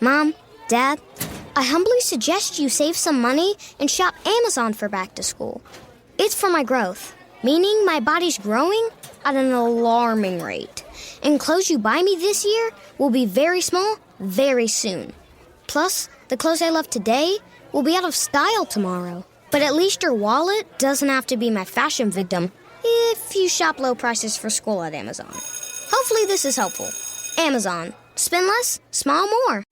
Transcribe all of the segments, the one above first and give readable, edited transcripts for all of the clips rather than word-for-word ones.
Mom, Dad, I humbly suggest you save some money and shop Amazon for back to school. It's for my growth, meaning my body's growing at an alarming rate. And clothes you buy me this year will be very small very soon. Plus, the clothes I love today will be out of style tomorrow. But at least your wallet doesn't have to be my fashion victim if you shop low prices for school at Amazon. Hopefully this is helpful. Amazon. Spend less, smile more.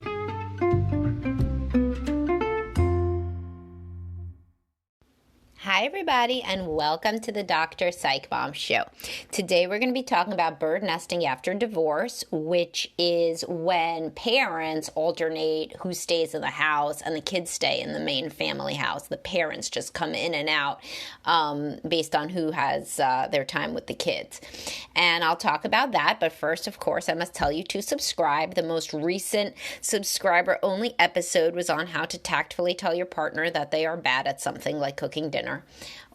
Hi, everybody, and welcome to the Dr. Psych Mom Show. Today, we're going to be talking about bird nesting after divorce, which is when parents alternate who stays in the house and the kids stay in the main family house. The parents just come in and out based on who has their time with the kids. And I'll talk about that. But first, of course, I must tell you to subscribe. The most recent subscriber-only episode was on how to tactfully tell your partner that they are bad at something like cooking dinner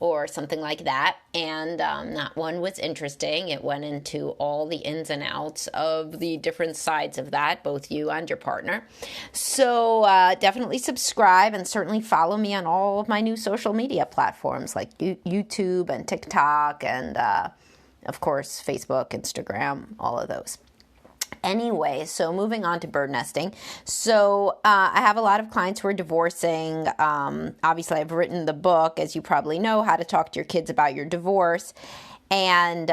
or something like that. And that one was interesting. It went into all the ins and outs of the different sides of that, both you and your partner. So definitely subscribe and certainly follow me on all of my new social media platforms like YouTube and TikTok and, of course, Facebook, Instagram, all of those. Anyway, so moving on to bird nesting. So I have a lot of clients who are divorcing. Obviously, I've written the book, as you probably know, How to Talk to Your Kids About Your Divorce. And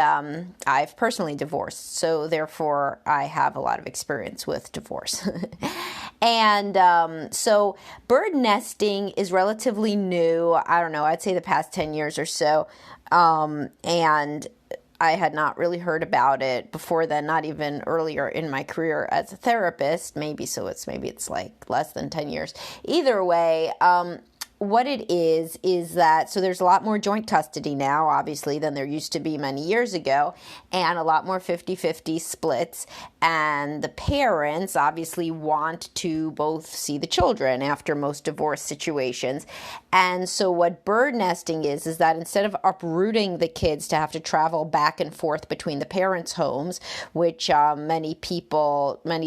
I've personally divorced. So therefore, I have a lot of experience with divorce. And so bird nesting is relatively new. I don't know, I'd say the past 10 years or so. And I had not really heard about it before then, not even earlier in my career as a therapist. Maybe it's like less than 10 years. Either way, what it is that, so there's a lot more joint custody now, obviously, than there used to be many years ago, and a lot more 50-50 splits. And the parents obviously want to both see the children after most divorce situations. And so what bird nesting is that instead of uprooting the kids to have to travel back and forth between the parents' homes, which many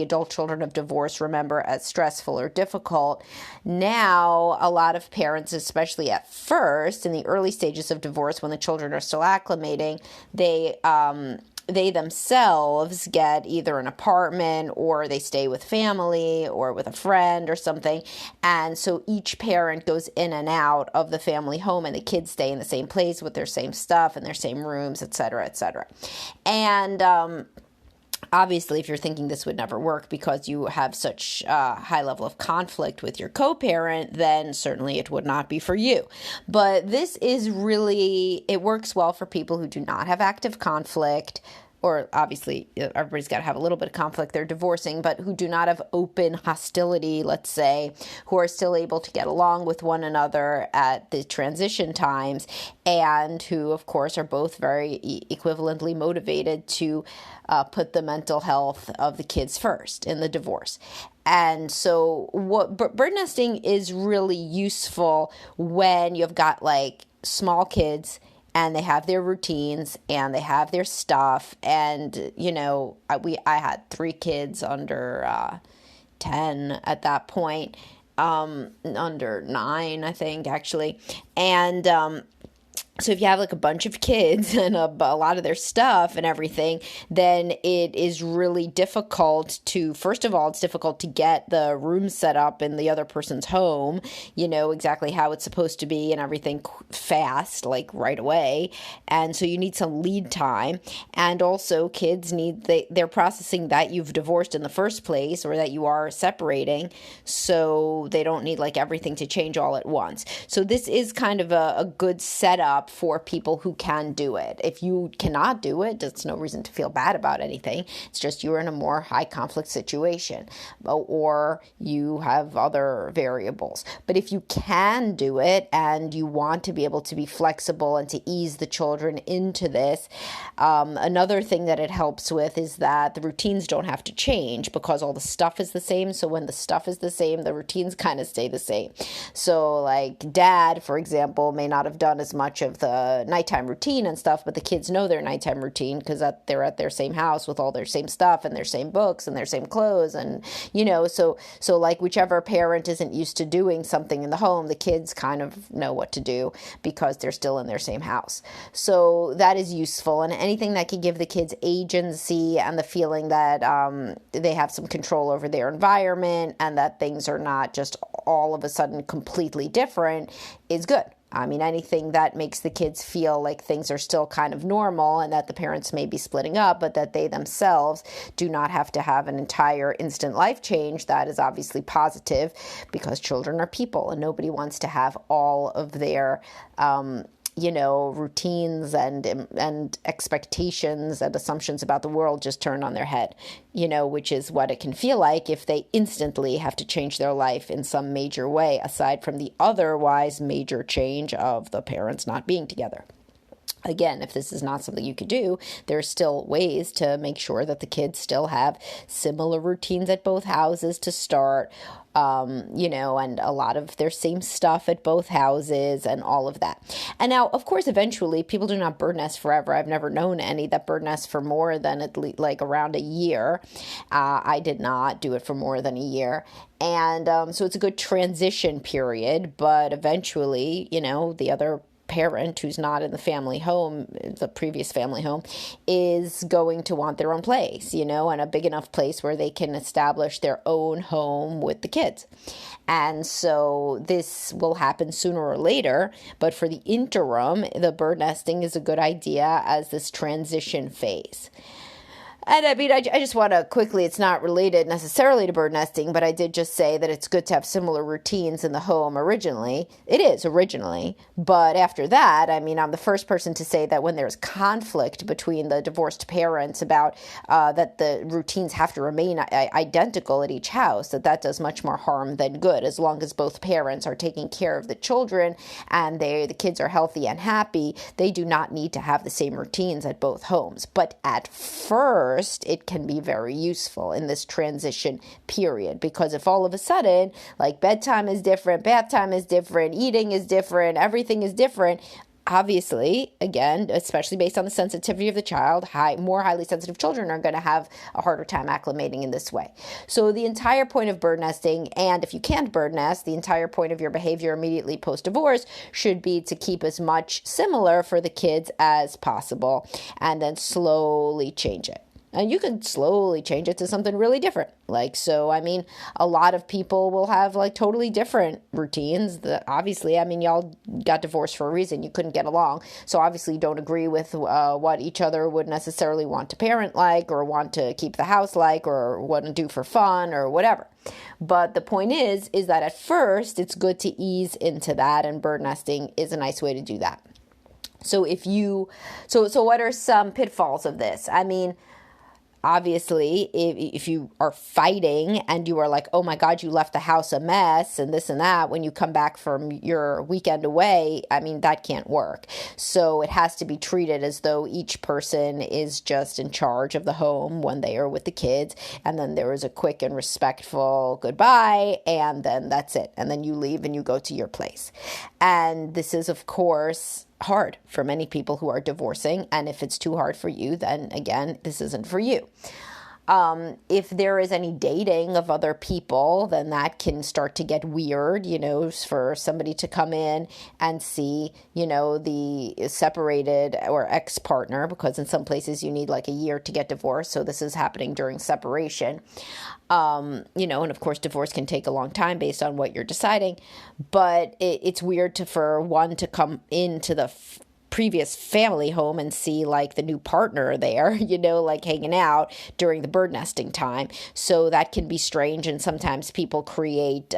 adult children of divorce remember as stressful or difficult, now a lot of parents, especially at first in the early stages of divorce when the children are still acclimating, they themselves get either an apartment or they stay with family or with a friend or something. And so each parent goes in and out of the family home and the kids stay in the same place with their same stuff and their same rooms, et cetera, et cetera. And obviously, if you're thinking this would never work because you have such a high level of conflict with your co-parent, then certainly it would not be for you. But this is really, it works well for people who do not have active conflict, or obviously everybody's got to have a little bit of conflict, they're divorcing, but who do not have open hostility, let's say, who are still able to get along with one another at the transition times, and who, of course, are both very equivalently motivated to put the mental health of the kids first in the divorce. And so bird nesting is really useful when you've got like small kids and they have their routines and they have their stuff. And, you know, I had 3 kids under 10 at that point, under 9, I think, actually. And so if you have like a bunch of kids and a lot of their stuff and everything, then it is really difficult to, first of all, it's difficult to get the room set up in the other person's home, you know, exactly how it's supposed to be and everything fast, like right away. And so you need some lead time. And also kids they're processing that you've divorced in the first place or that you are separating. So they don't need like everything to change all at once. So this is kind of a good setup for people who can do it. If you cannot do it, there's no reason to feel bad about anything. It's just you're in a more high conflict situation or you have other variables. But if you can do it and you want to be able to be flexible and to ease the children into this, another thing that it helps with is that the routines don't have to change because all the stuff is the same. So when the stuff is the same, the routines kind of stay the same. So like dad, for example, may not have done as much of of the nighttime routine and stuff, but the kids know their nighttime routine because they're at their same house with all their same stuff and their same books and their same clothes. And, so like whichever parent isn't used to doing something in the home, the kids kind of know what to do because they're still in their same house. So that is useful. And anything that can give the kids agency and the feeling that they have some control over their environment and that things are not just all of a sudden completely different is good. I mean, anything that makes the kids feel like things are still kind of normal and that the parents may be splitting up, but that they themselves do not have to have an entire instant life change, that is obviously positive because children are people and nobody wants to have all of their routines and expectations and assumptions about the world just turn on their head, which is what it can feel like if they instantly have to change their life in some major way, aside from the otherwise major change of the parents not being together. Again, if this is not something you could do, there's still ways to make sure that the kids still have similar routines at both houses to start, and a lot of their same stuff at both houses and all of that. And now, of course, eventually people do not bird nest forever. I've never known any that bird nest for more than at least like around a year. I did not do it for more than a year. And so it's a good transition period, but eventually, the other parent who's not in the family home, the previous family home, is going to want their own place, and a big enough place where they can establish their own home with the kids. And so this will happen sooner or later, but for the interim, the bird nesting is a good idea as this transition phase. And I mean, I just want to quickly, it's not related necessarily to bird nesting, but I did just say that it's good to have similar routines in the home originally. It is originally. But after that, I mean, I'm the first person to say that when there's conflict between the divorced parents about that the routines have to remain identical at each house, that does much more harm than good. As long as both parents are taking care of the children and the kids are healthy and happy, they do not need to have the same routines at both homes. But at first, it can be very useful in this transition period, because if all of a sudden, like bedtime is different, bath time is different, eating is different, everything is different, obviously, again, especially based on the sensitivity of the child, more highly sensitive children are going to have a harder time acclimating in this way. So the entire point of bird nesting, and if you can't bird nest, the entire point of your behavior immediately post-divorce should be to keep as much similar for the kids as possible and then slowly change it. And you can slowly change it to something really different. A lot of people will have totally different routines. Obviously, y'all got divorced for a reason. You couldn't get along. So obviously you don't agree with what each other would necessarily want to parent like, or want to keep the house like, or want to do for fun or whatever. But the point is that at first it's good to ease into that, and bird nesting is a nice way to do that. So what are some pitfalls of this? Obviously, if you are fighting and you are like, oh my God, you left the house a mess and this and that, when you come back from your weekend away, that can't work. So it has to be treated as though each person is just in charge of the home when they are with the kids. And then there is a quick and respectful goodbye, and then that's it. And then you leave and you go to your place. And this is, of course, hard for many people who are divorcing. And if it's too hard for you, then again, this isn't for you. If there is any dating of other people, then that can start to get weird, for somebody to come in and see, the separated or ex-partner, because in some places you need a year to get divorced. So this is happening during separation. And of course, divorce can take a long time based on what you're deciding, but it's weird for one to come into the previous family home and see the new partner there, hanging out during the bird nesting time. So that can be strange. And sometimes people create,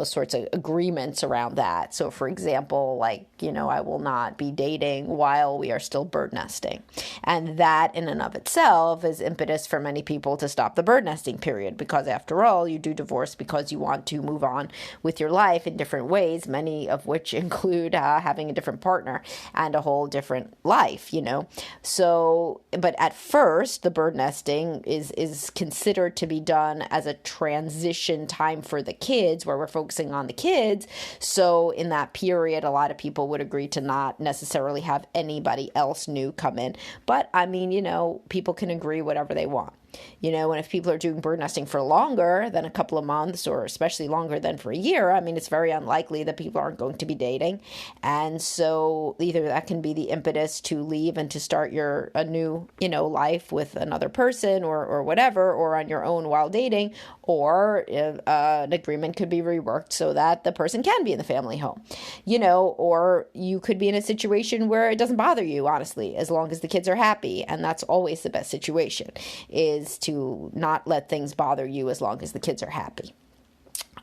sorts of agreements around that. So for example, I will not be dating while we are still bird nesting. And that in and of itself is impetus for many people to stop the bird nesting period, because after all, you do divorce because you want to move on with your life in different ways, many of which include having a different partner and a whole whole different life, you know. So, but at first, the bird nesting is considered to be done as a transition time for the kids, where we're focusing on the kids. So in that period, a lot of people would agree to not necessarily have anybody else new come in. But I mean, you know, people can agree whatever they want. You know, and if people are doing bird nesting for longer than a couple of months, or especially longer than for a year, I mean, it's very unlikely that people aren't going to be dating. And so either that can be the impetus to leave and to start a new, you know, life with another person or whatever, or on your own while dating, or an agreement could be reworked so that the person can be in the family home, you know, or you could be in a situation where it doesn't bother you, honestly, as long as the kids are happy. And that's always the best situation, is to not let things bother you as long as the kids are happy.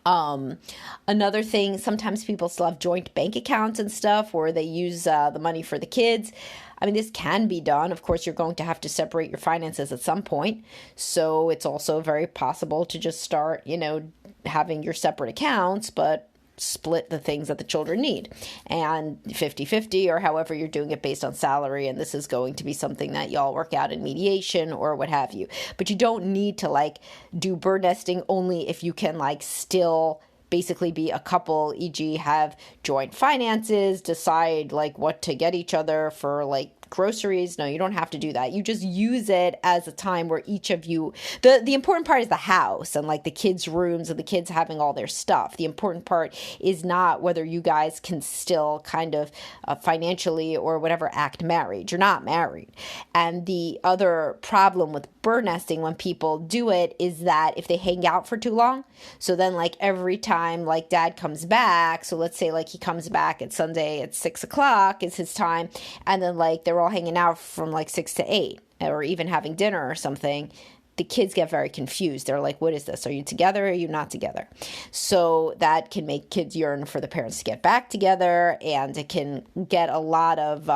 Another thing, sometimes people still have joint bank accounts and stuff where they use the money for the kids. I mean, this can be done. Of course, you're going to have to separate your finances at some point. So it's also very possible to just start, you know, having your separate accounts, but split the things that the children need, and 50-50, or however you're doing it based on salary. And this is going to be something that y'all work out in mediation or what have you. But you don't need to like do bird nesting only if you can like still basically be a couple, e.g. have joint finances, decide like what to get each other for like groceries. No, you don't have to do that. You just use it as a time where each of you, the important part is the house and like the kids' rooms and the kids having all their stuff. The important part is not whether you guys can still kind of financially or whatever act married. You're not married. And the other problem with bird nesting when people do it is that if they hang out for too long, so then like every time like dad comes back, so let's say like he comes back at Sunday at 6 o'clock is his time, and then like they're all hanging out from like 6 to 8 or even having dinner or something, the kids get very confused. They're like, what is this? Are you together or are you not together? So that can make kids yearn for the parents to get back together, and it can get a lot of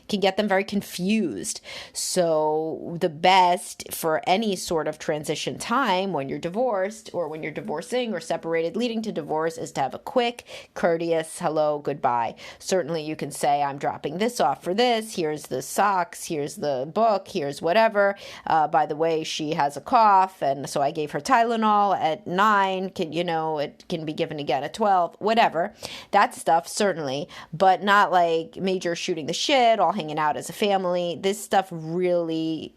can get them very confused. So the best for any sort of transition time when you're divorced or when you're divorcing or separated leading to divorce is to have a quick, courteous hello, goodbye. Certainly you can say, I'm dropping this off for this. Here's the socks. Here's the book. Here's whatever. By the way, she has a cough, and so I gave her Tylenol at 9. It can be given again at 12, whatever. That stuff, certainly, but not like major shooting the shit, all hanging out as a family. This stuff really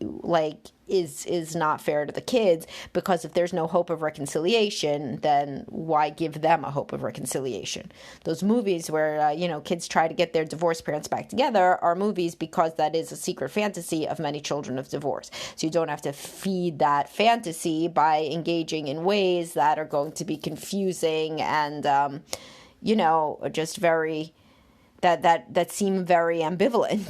is not fair to the kids, because if there's no hope of reconciliation, then why give them a hope of reconciliation? Those movies where kids try to get their divorced parents back together are movies because that is a secret fantasy of many children of divorce. So you don't have to feed that fantasy by engaging in ways that are going to be confusing and just very that seem very ambivalent,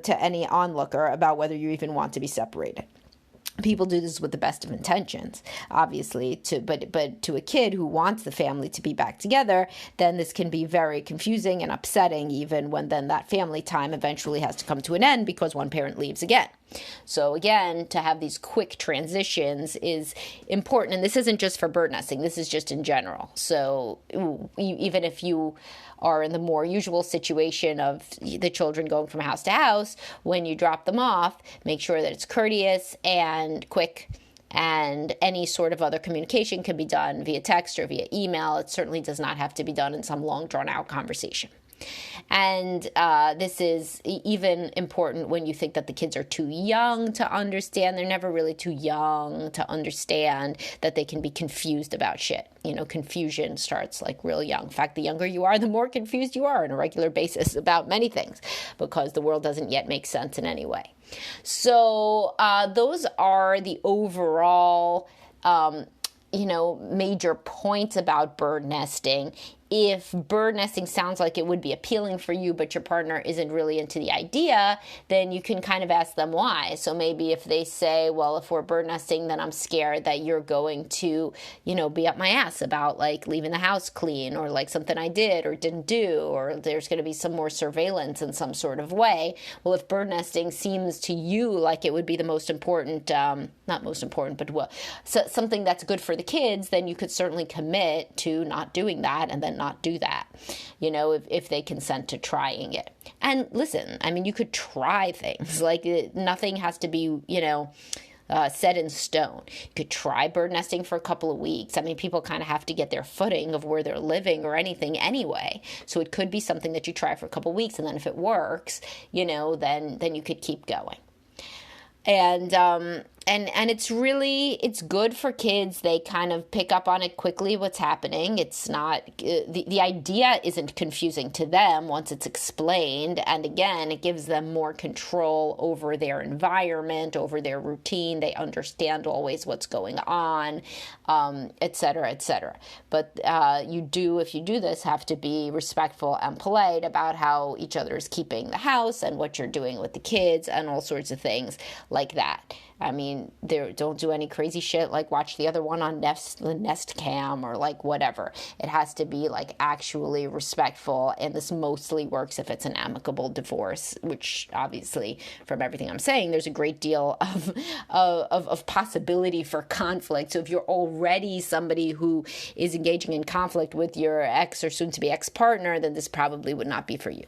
to any onlooker about whether you even want to be separated. People do this with the best of intentions, obviously, but to a kid who wants the family to be back together, then this can be very confusing and upsetting, even when then that family time eventually has to come to an end because one parent leaves again. So again, to have these quick transitions is important. And this isn't just for bird nesting. This is just in general. So even if you are in the more usual situation of the children going from house to house, when you drop them off, make sure that it's courteous and quick. And any sort of other communication can be done via text or via email. It certainly does not have to be done in some long, drawn-out conversation. And this is even important when you think that the kids are too young to understand. They're never really too young to understand that they can be confused about shit. Confusion starts like real young. In fact, the younger you are, the more confused you are on a regular basis about many things, because the world doesn't yet make sense in any way. So those are the overall major points about bird nesting. If bird nesting sounds like it would be appealing for you, but your partner isn't really into the idea, then you can kind of ask them why. So maybe if they say, well, if we're bird nesting, then I'm scared that you're going to, be up my ass about like leaving the house clean, or like something I did or didn't do, or there's going to be some more surveillance in some sort of way. Well, if bird nesting seems to you like it would be the most important, not most important, but something that's good for the kids, then you could certainly commit to not doing that and then not do that, if they consent to trying it. And listen, I mean, you could try things. Like, nothing has to be, set in stone. You could try bird nesting for a couple of weeks. I mean, people kind of have to get their footing of where they're living or anything anyway. So it could be something that you try for a couple of weeks, and then if it works, then you could keep going. And it's good for kids. They kind of pick up on it quickly, what's happening. It's not, the idea isn't confusing to them once it's explained. And again, it gives them more control over their environment, over their routine. They understand always what's going on, et cetera, et cetera. But if you do this, have to be respectful and polite about how each other is keeping the house and what you're doing with the kids and all sorts of things like that. I mean, don't do any crazy shit like watch the other one on Nest Cam or like whatever. It has to be like actually respectful, and this mostly works if it's an amicable divorce, which obviously from everything I'm saying, there's a great deal of possibility for conflict. So if you're already somebody who is engaging in conflict with your ex or soon-to-be ex-partner, then this probably would not be for you.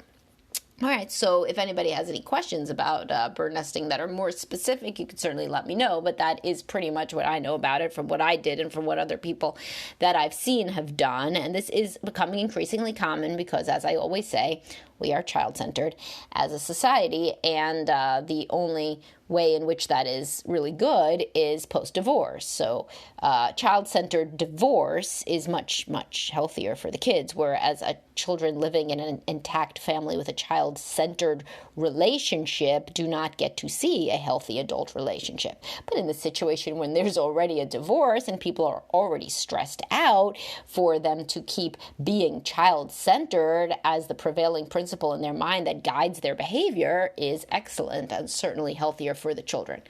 All right, so if anybody has any questions about bird nesting that are more specific, you can certainly let me know, but that is pretty much what I know about it from what I did and from what other people that I've seen have done. And this is becoming increasingly common because, as I always say, we are child-centered as a society, and the only way in which that is really good is post-divorce. So child-centered divorce is much, much healthier for the kids, whereas children living in an intact family with a child-centered relationship do not get to see a healthy adult relationship. But in the situation when there's already a divorce and people are already stressed out, for them to keep being child-centered as the prevailing principle in their mind that guides their behavior is excellent and certainly healthier for the children.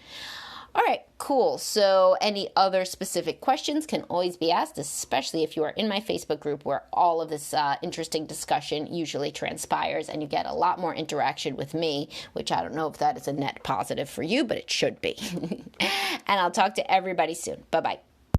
All right, cool. So any other specific questions can always be asked, especially if you are in my Facebook group where all of this interesting discussion usually transpires and you get a lot more interaction with me, which I don't know if that is a net positive for you, but it should be. And I'll talk to everybody soon. Bye-bye.